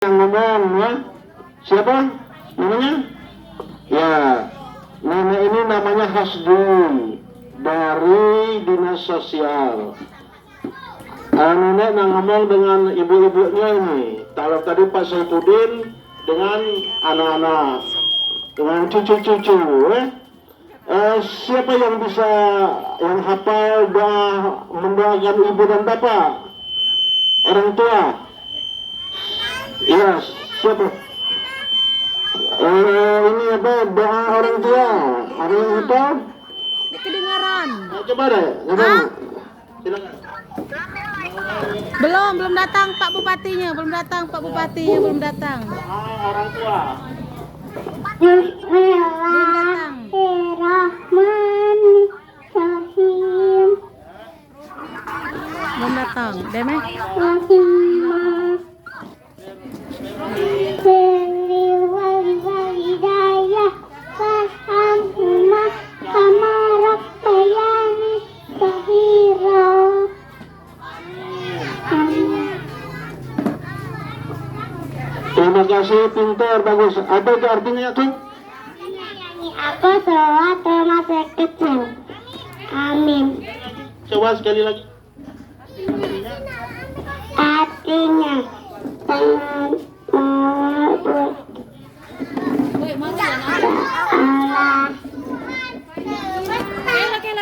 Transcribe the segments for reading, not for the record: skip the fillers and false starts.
yang ngomong ya. Siapa namanya? Ya, nenek ini namanya Hasdun dari dinas sosial. Nenek ngomong dengan ibu-ibunya ini. Kalau tadi Pak Saifuddin dengan anak-anak, dengan cucu-cucu. Siapa yang bisa, yang hafal doa mendoakan ibu dan bapak, orang tua? Iya, siapa? Ini apa, doa orang tua? Ada yang hafal? Kedengaran. Coba deh, silakan. Belum datang Pak Bupatinya, belum datang. Orang tua. Bismillahirrahmanirrahim. Belum datang. Deme? Walidayah fahamhuma kama rabbayani shaghira. Terima kasih, pintar, bagus. Apa itu artinya tuh? Aku sholat termasuk kecil. Amin. Coba sekali lagi. Artinya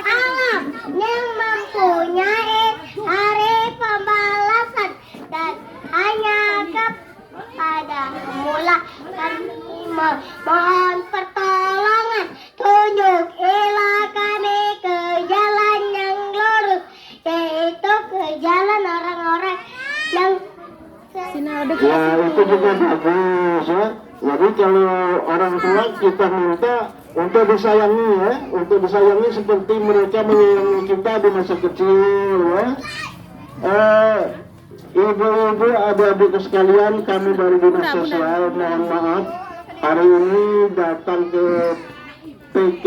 Allah yang mempunyai hari pembalasan dan hanya kepada mula kami mohon pertolongan, tunjukilah kami ke jalan yang lurus, yaitu ke jalan orang-orang yang Ya, itu juga bagus ya. Jadi kalau orang tua kita minta untuk disayangi ya, untuk disayangi seperti mereka menyayangi kita di masa kecil ya. Ibu-ibu, adik-adik sekalian, kami dari dinas sosial mohon maaf hari ini datang ke PK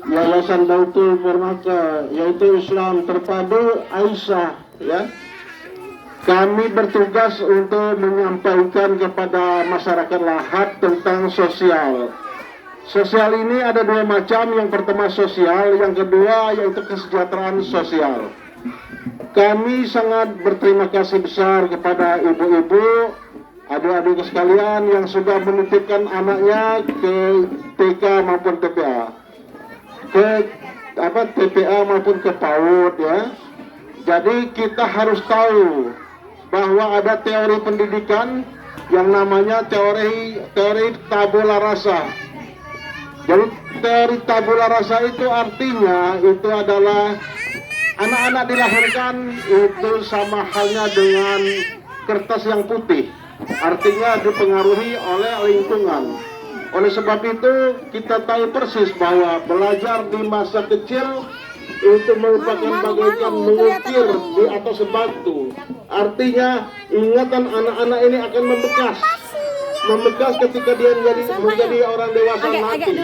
Yayasan Baitul Permata, yaitu Islam Terpadu Aisyah ya. Kami bertugas untuk menyampaikan kepada masyarakat Lahat tentang sosial. Sosial ini ada dua macam, yang pertama sosial, yang kedua yaitu kesejahteraan sosial. Kami sangat berterima kasih besar kepada ibu-ibu, adik-adik sekalian yang sudah menitipkan anaknya ke TK maupun TPA, TPA maupun ke PAUD ya. Jadi kita harus tahu bahwa ada teori pendidikan yang namanya teori tabula rasa. Jadi teori tabula rasa itu artinya itu adalah anak-anak dilahirkan itu sama halnya dengan kertas yang putih, artinya dipengaruhi oleh lingkungan. Oleh sebab itu kita tahu persis bahwa belajar di masa kecil itu merupakan bagaikan mengukir di atas batu. Artinya ingatan anak-anak ini akan membekas ketika dia menjadi orang dewasa nanti.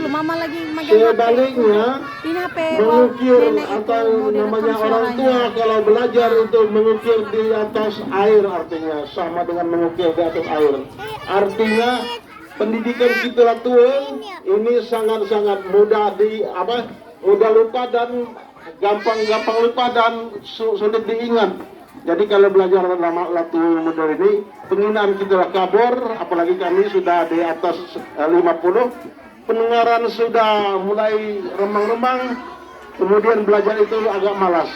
Sebaliknya mengukir atau namanya orang tua kalau belajar itu mengukir di atas air, artinya sama dengan mengukir di atas air. Artinya pendidikan kita tua ini sangat-sangat mudah mudah lupa dan gampang lupa dan sulit diingat. Jadi kalau belajar latu model ini, penggunaan kita kabur, apalagi kami sudah di atas 50, pendengaran sudah mulai remang-remang, kemudian belajar itu agak malas.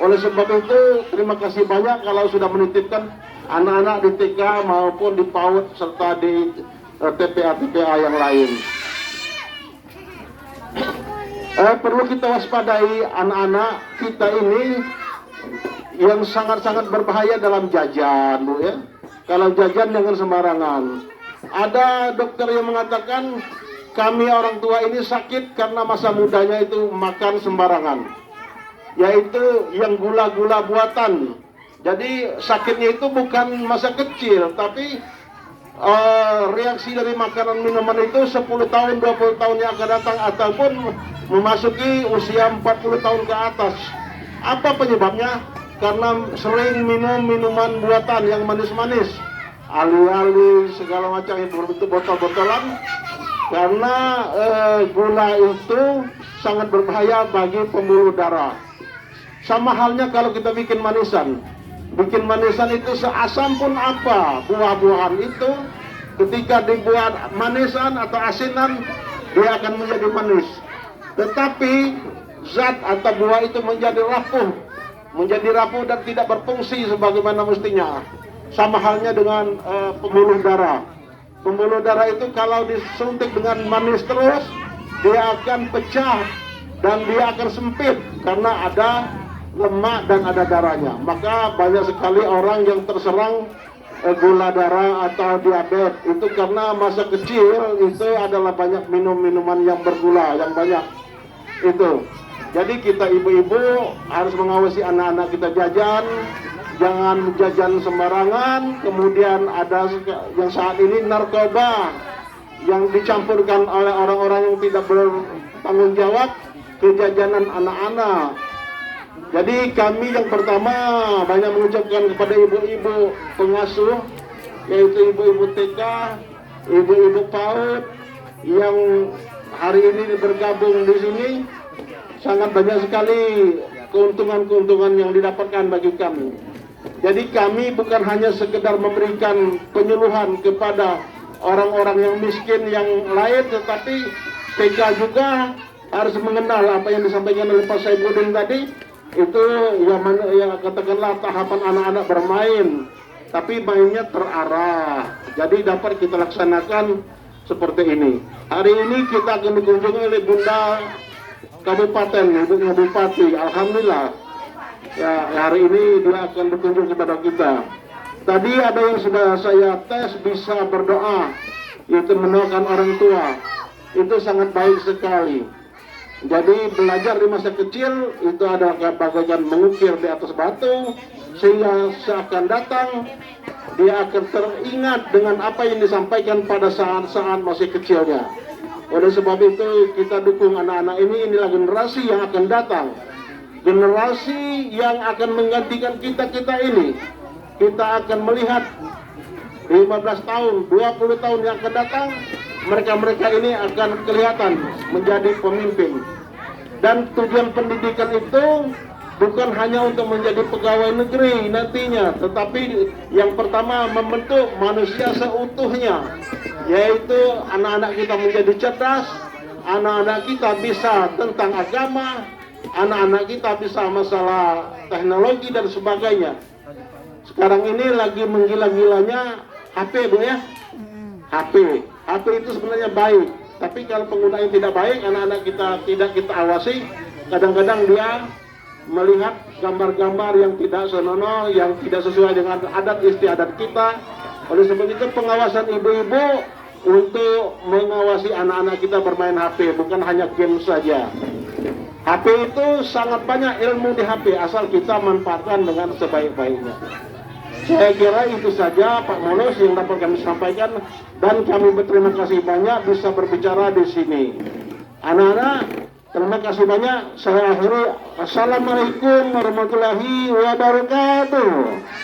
Oleh sebab itu, terima kasih banyak kalau sudah menitipkan anak-anak di TK maupun di PAUD serta di TPA yang lain. Perlu kita waspadai anak-anak kita ini yang sangat-sangat berbahaya dalam jajan, Bu ya. Kalau jajan jangan sembarangan. Ada dokter yang mengatakan kami orang tua ini sakit karena masa mudanya itu makan sembarangan, yaitu yang gula-gula buatan. Jadi sakitnya itu bukan masa kecil, tapi reaksi dari makanan minuman itu 10 tahun, 20 tahun yang akan datang, ataupun memasuki usia 40 tahun ke atas. Apa penyebabnya? karena sering minum minuman buatan yang manis-manis, ali-ali segala macam yang berbentuk botol-botolan, karena gula itu sangat berbahaya bagi pembuluh darah. Sama halnya kalau kita bikin manisan itu seasam pun apa buah-buahan itu, ketika dibuat manisan atau asinan dia akan menjadi manis, tetapi zat atau buah itu menjadi rapuh dan tidak berfungsi sebagaimana mestinya. Sama halnya dengan pembuluh darah. Pembuluh darah itu kalau disuntik dengan manis terus, dia akan pecah dan dia akan sempit karena ada lemak dan ada darahnya. Maka banyak sekali orang yang terserang gula darah atau diabetes itu karena masa kecil itu adalah banyak minum minuman yang bergula yang banyak itu. Jadi kita ibu-ibu harus mengawasi anak-anak kita jajan, jangan jajan sembarangan. Kemudian ada yang saat ini narkoba yang dicampurkan oleh orang-orang yang tidak bertanggung jawab ke jajanan anak-anak. Jadi kami yang pertama banyak mengucapkan kepada ibu-ibu pengasuh, yaitu ibu-ibu TK, ibu-ibu PAUD yang hari ini bergabung di sini. Sangat banyak sekali keuntungan-keuntungan yang didapatkan bagi kami. Jadi kami bukan hanya sekedar memberikan penyuluhan kepada orang-orang yang miskin yang lain, tetapi TK juga harus mengenal apa yang disampaikan oleh Pak Saifuddin tadi. Itu yang katakanlah tahapan anak-anak bermain, tapi mainnya terarah. Jadi dapat kita laksanakan seperti ini. Hari ini kita akan dikunjungi oleh Bunda Kabupaten, Ibunya Bupati. Alhamdulillah ya, hari ini dia akan berkunjung kepada kita. Tadi ada yang sudah saya tes bisa berdoa, yaitu mendoakan orang tua. Itu sangat baik sekali. Jadi belajar di masa kecil itu adalah bagaikan mengukir di atas batu, sehingga seakan datang dia akan teringat dengan apa yang disampaikan pada saat-saat masih kecilnya. Oleh sebab itu kita dukung anak-anak ini, inilah generasi yang akan datang, generasi yang akan menggantikan kita ini. Kita akan melihat 15 tahun, 20 tahun yang akan datang, mereka-mereka ini akan kelihatan menjadi pemimpin. Dan tujuan pendidikan itu bukan hanya untuk menjadi pegawai negeri nantinya, tetapi yang pertama membentuk manusia seutuhnya, yaitu anak-anak kita menjadi cerdas, anak-anak kita bisa tentang agama, anak-anak kita bisa masalah teknologi dan sebagainya. Sekarang ini lagi menggila-gilanya HP, Bu ya. HP itu sebenarnya baik, tapi kalau penggunaan tidak baik, anak-anak kita tidak kita awasi, kadang-kadang dia melihat gambar-gambar yang tidak senonoh, yang tidak sesuai dengan adat istiadat kita. Oleh sebab itu pengawasan ibu-ibu untuk mengawasi anak-anak kita bermain HP, bukan hanya game saja. HP itu sangat banyak ilmu di HP, asal kita manfaatkan dengan sebaik-baiknya. Saya kira itu saja Pak Molos yang dapat kami sampaikan, dan kami berterima kasih banyak bisa berbicara di sini. Anak-anak, terima kasih banyak. Saya akhiri. Assalamualaikum warahmatullahi wabarakatuh.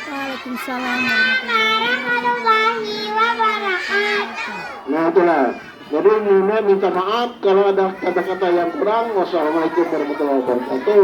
Waalaikumsalam warahmatullahi wabarakatuh. Nah itulah. Jadi Nina minta maaf kalau ada kata-kata yang kurang. Wassalamualaikum warahmatullahi wabarakatuh.